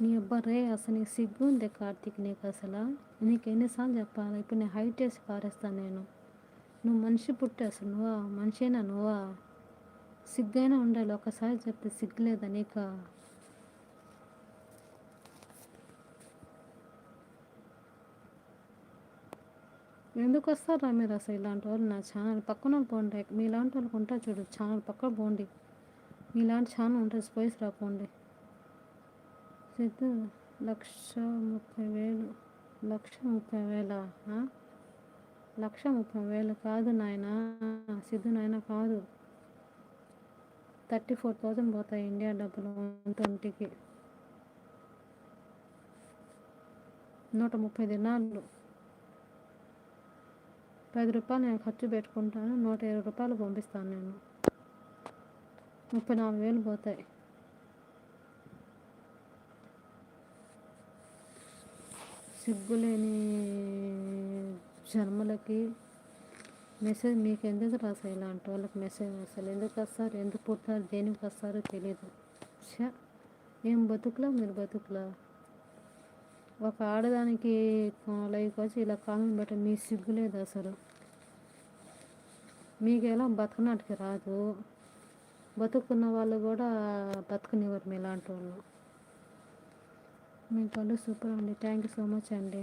నీ అబ్బా రే అసలు నీకు సిగ్గు ఉంది కార్తీక్, నీకు అసలు నీకు ఎన్నిసార్లు చెప్పాలి? ఇప్పుడు నేను హైట్ వేసి పారేస్తాను నేను. నువ్వు మనిషి పుట్టి అసలు నువ్వా మనిషేనా నువ్వా? సిగ్గైనా ఉండాలి, ఒకసారి చెప్తే సిగ్గు లేదా నీకు? ఎందుకు వస్తారా మీరు అసలు ఇలాంటి వాళ్ళు నా ఛానల్ పక్కన పోండి. మీలాంటి వాళ్ళకి ఉంటా చూడు ఛానల్ పక్కన పోండి. మీలాంటి ఛానల్ ఉంటుంది, స్పేస్ రాకండి. సిద్ధు 1,30,000 1,30,000 1,30,000 కాదు నాయన, సిద్ధు నాయన కాదు, 34,000 పోతాయి ఇండియా డబ్బులు 120కి. 130 దినాలు 10 రూపాయలు నేను ఖర్చు పెట్టుకుంటాను, 120 రూపాయలు పంపిస్తాను నేను. 34,000 పోతాయి. సిగ్గులేని జన్మలకి మెసేజ్ మీకు ఎందుకు రాసాయి? ఇలాంటి వాళ్ళకి మెసేజ్ అసలు ఎందుకు వస్తారు, ఎందుకు పుడతారు, దేనికి వస్తారో తెలీదు. ఏం బతుకులా మీరు బతుకులా? ఒక ఆడదానికి లైక్ వచ్చి ఇలా కామెంట్ పెట్టండి, మీ సిగ్గు లేదు అసలు. మీకు ఎలా బతకనాటికి రాదు, బతుకున్న వాళ్ళు కూడా బతకనివ్వరు మీలాంటి వాళ్ళు. మీ పళ్ళు సూపర్ అండి, థ్యాంక్ యూ సో మచ్ అండి.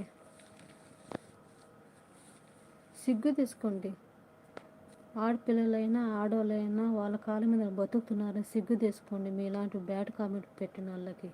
సిగ్గు తీసుకోండి, ఆడపిల్లలైనా ఆడవాళ్ళైనా వాళ్ళ కాళ్ళ మీద బతుకుతున్నారని సిగ్గు తీసుకోండి మీలాంటి బ్యాడ్ కామెంట్ పెట్టిన వాళ్ళకి.